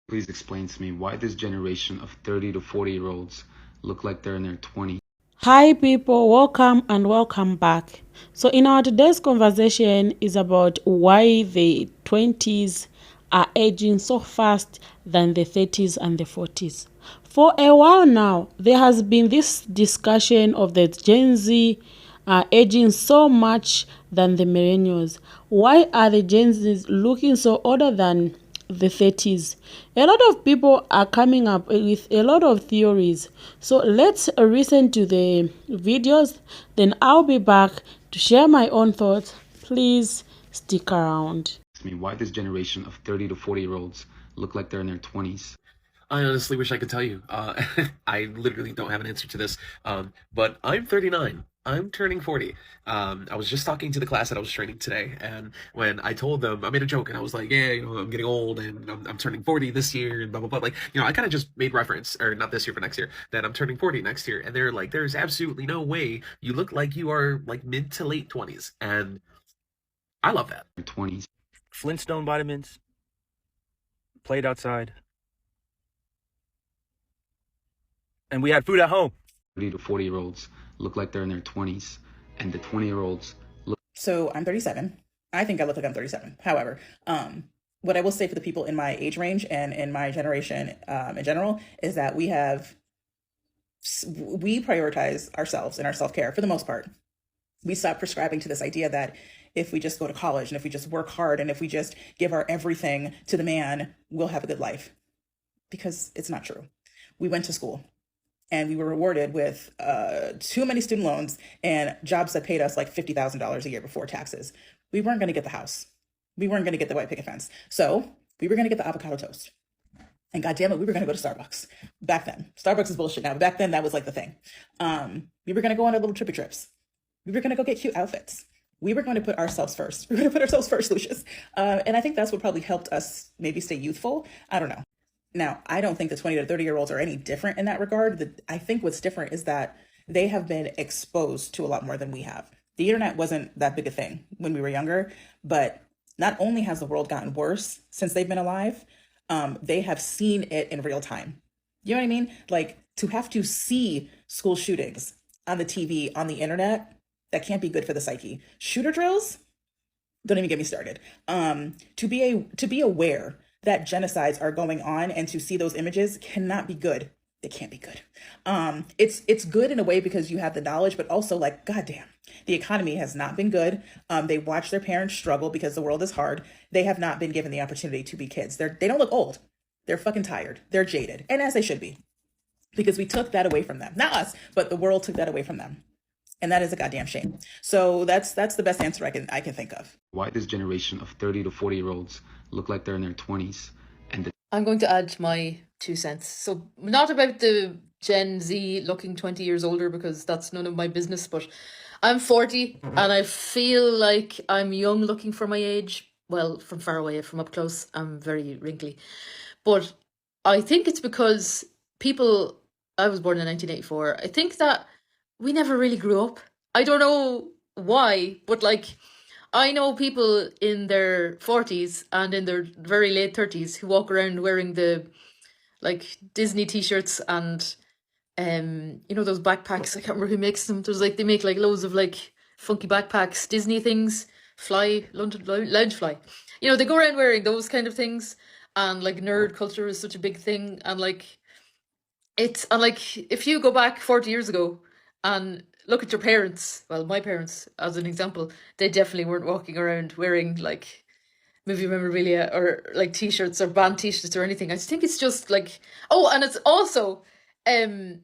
Please explain to me why this generation of 30 to 40-year-olds look like they're in their 20s. Hi people, welcome and welcome back. So in our today's conversation is about why the 20s are aging so fast than the 30s and the 40s. For a while now, there has been this discussion of the Gen Z aging so much than the millennials. Why are the Gen Zs looking so older than the 30s? A lot of people are coming up with a lot of theories. So let's listen to the videos, then I'll be back to share my own thoughts. Please stick around. Me why this generation of 30 to 40-year-olds look like they're in their 20s. I honestly wish I could tell you. I literally don't have an answer to this. But I'm 39. I'm turning 40. I was just talking to the class that I was training today, and when I told them, I made a joke, and I was like, "Yeah, I'm getting old, and I'm turning 40 this year, and blah blah blah." Like, I kind of just made reference, or not this year, but next year, that I'm turning 40 next year, and they're like, "There's absolutely no way you look like you are like mid to late 20s," and I love that. 20s. Flintstone vitamins, played outside, and we had food at home. 30 to 40-year-olds look like they're in their 20s, and the 20-year-olds look. So I'm 37. I think I look like I'm 37. However, what I will say for the people in my age range and in my generation in general is that we prioritize ourselves and our self-care for the most part. We stop prescribing to this idea that if we just go to college and if we just work hard and if we just give our everything to the man, we'll have a good life. Because it's not true. We went to school and we were rewarded with too many student loans and jobs that paid us like $50,000 a year before taxes. We weren't going to get the house. We weren't going to get the white picket fence. So we were going to get the avocado toast. And God damn it, we were going to go to Starbucks back then. Starbucks is bullshit now, but back then that was like the thing. We were going to go on our little trippy trips. We were going to go get cute outfits. We were going to put ourselves first. We were going to put ourselves first, Lucius. And I think that's what probably helped us maybe stay youthful. I don't know. Now, I don't think the 20 to 30-year-olds are any different in that regard. I think what's different is that they have been exposed to a lot more than we have. The internet wasn't that big a thing when we were younger, but not only has the world gotten worse since they've been alive, they have seen it in real time. You know what I mean? Like, to have to see school shootings on the TV, on the internet, that can't be good for the psyche. Shooter drills, don't even get me started. To be aware that genocides are going on and to see those images cannot be good. It can't be good. It's good in a way because you have the knowledge, but also like, goddamn, the economy has not been good. They watch their parents struggle because the world is hard. They have not been given the opportunity to be kids. They don't look old. They're fucking tired. They're jaded, and as they should be, because we took that away from them. Not us, but the world took that away from them. And that is a goddamn shame. So that's the best answer I can think of. Why this generation of 30 to 40-year-olds look like they're in their 20s, and the. I'm going to add my 2 cents. So not about the Gen Z looking 20 years older, because that's none of my business, but I'm 40 and I feel like I'm young looking for my age. Well, from far away, from up close, I'm very wrinkly. But I think it's because I was born in 1984. I think that we never really grew up. I don't know why, but like, I know people in their 40s and in their very late 30s who walk around wearing the like Disney t-shirts and those backpacks. I can't remember who makes them. There's like, they make like loads of like funky backpacks, Disney things, London Loungefly. They go around wearing those kind of things, and like nerd culture is such a big thing, and like if you go back 40 years ago and look at your parents, well, my parents as an example, they definitely weren't walking around wearing like movie memorabilia or like t-shirts or band t-shirts or anything. I just think it's just like, oh, and it's also I'm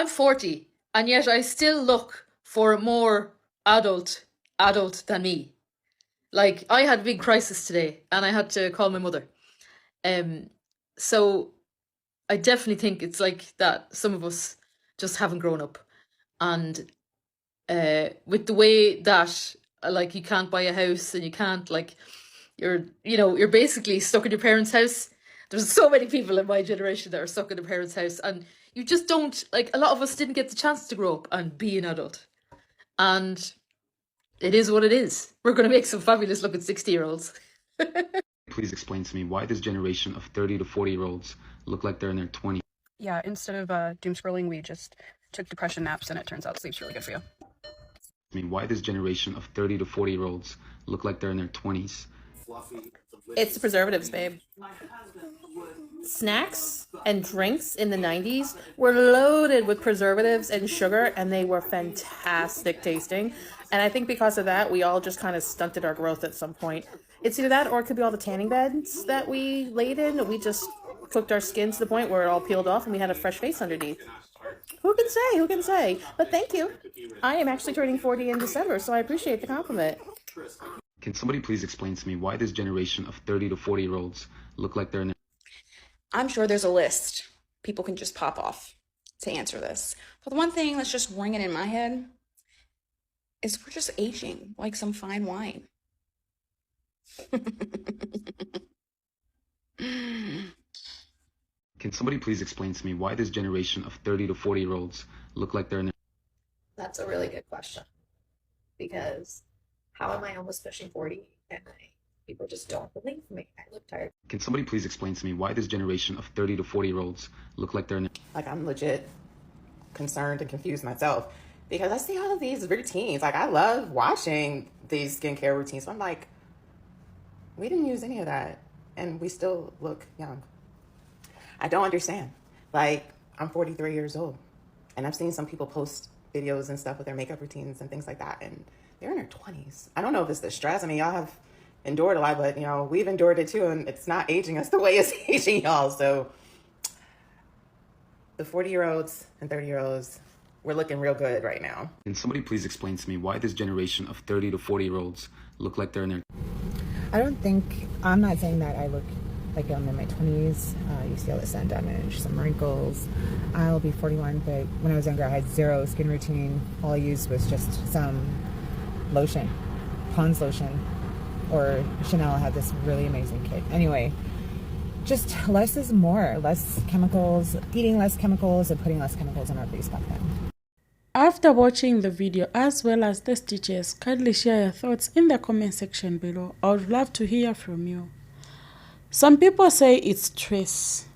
40 and yet I still look for a more adult than me. Like, I had a big crisis today and I had to call my mother. So I definitely think it's like that some of us just haven't grown up. And with the way that like you can't buy a house and you can't like, you're basically stuck in your parents' house. There's so many people in my generation that are stuck in their parents' house, and you just don't, like, a lot of us didn't get the chance to grow up and be an adult. And it is what it is. We're going to make some fabulous looking 60-year-olds. Please explain to me why this generation of 30 to 40-year-olds look like they're in their 20s. Yeah, instead of doom scrolling, we just took depression naps, and it turns out sleep's really good for you. I mean, why this generation of 30 to 40-year-olds look like they're in their 20s. It's the preservatives, babe. Snacks and drinks in the 90s were loaded with preservatives and sugar, and they were fantastic tasting. And I think because of that, we all just kind of stunted our growth at some point. It's either that or it could be all the tanning beds that we laid in. We just cooked our skin to the point where it all peeled off and we had a fresh face underneath. Who can say? Who can say? But thank you. I am actually turning 40 in December, so I appreciate the compliment. Can somebody please explain to me why this generation of 30 to 40-year-olds look like they're in their... I'm sure there's a list people can just pop off to answer this. But the one thing that's just ringing in my head is we're just aging like some fine wine. Can somebody please explain to me why this generation of 30 to 40-year-olds look like they're in their... That's a really good question, because how am I almost pushing 40 and people just don't believe me? I look tired. Can somebody please explain to me why this generation of 30 to 40-year-olds look like they're in their... Like, I'm legit concerned and confused myself because I see all of these routines. Like, I love watching these skincare routines. So I'm like, we didn't use any of that and we still look young. I don't understand. Like, I'm 43 years old and I've seen some people post videos and stuff with their makeup routines and things like that, and they're in their 20s. I don't know if it's the stress. I mean, y'all have endured a lot, but you know, we've endured it too, and it's not aging us the way it's aging y'all. So the 40-year-olds and 30-year-olds, we're looking real good right now. Can somebody please explain to me why this generation of 30 to 40-year-olds look like they're in their... I'm not saying that I look like I'm in my 20s. You see all the sun damage, some wrinkles. I'll be 41, but when I was younger, I had zero skin routine. All I used was just some lotion, Pond's lotion, or Chanel had this really amazing kit. Anyway, just less is more. Less chemicals, eating less chemicals, and putting less chemicals on our face back then. After watching the video as well as the stitches, kindly share your thoughts in the comment section below. I would love to hear from you. Some people say it's stress.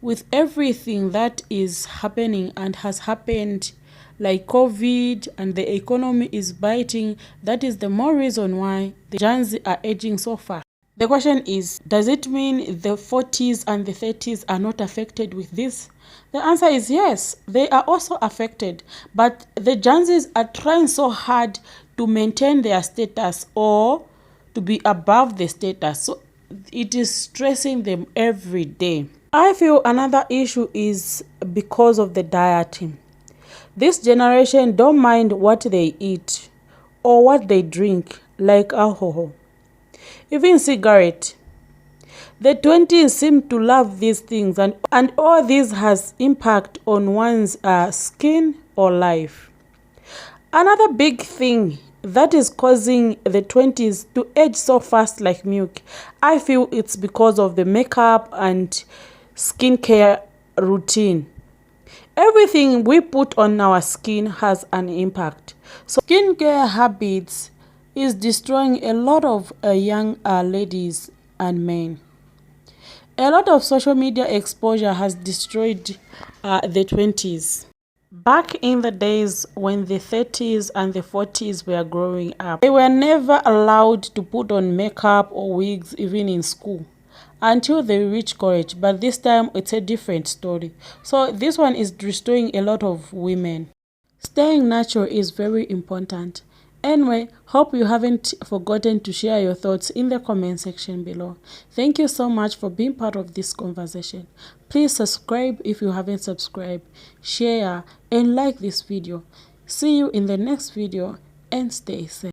With everything that is happening and has happened, like COVID, and the economy is biting, that is the more reason why the Gen Z are aging so fast. The question is, does it mean the 40s and the 30s are not affected with this? The answer is yes, they are also affected, but the Gen Zs are trying so hard to maintain their status or to be above the status. So it is stressing them every day. I feel another issue is because of the dieting. This generation don't mind what they eat or what they drink, like alcohol, even cigarette. The 20s seem to love these things, and all this has impact on one's skin or life. Another big thing that is causing the 20s to age so fast like milk, I feel it's because of the makeup and skincare routine. Everything we put on our skin has an impact. So skincare habits is destroying a lot of young ladies and men. A lot of social media exposure has destroyed the 20s. Back in the days when the 30s and the 40s were growing up, they were never allowed to put on makeup or wigs even in school until they reach college. But this time it's a different story. So this one is destroying a lot of women. Staying natural is very important. Anyway, hope you haven't forgotten to share your thoughts in the comment section below. Thank you so much for being part of this conversation. Please subscribe if you haven't subscribed, share and like this video. See you in the next video and stay safe.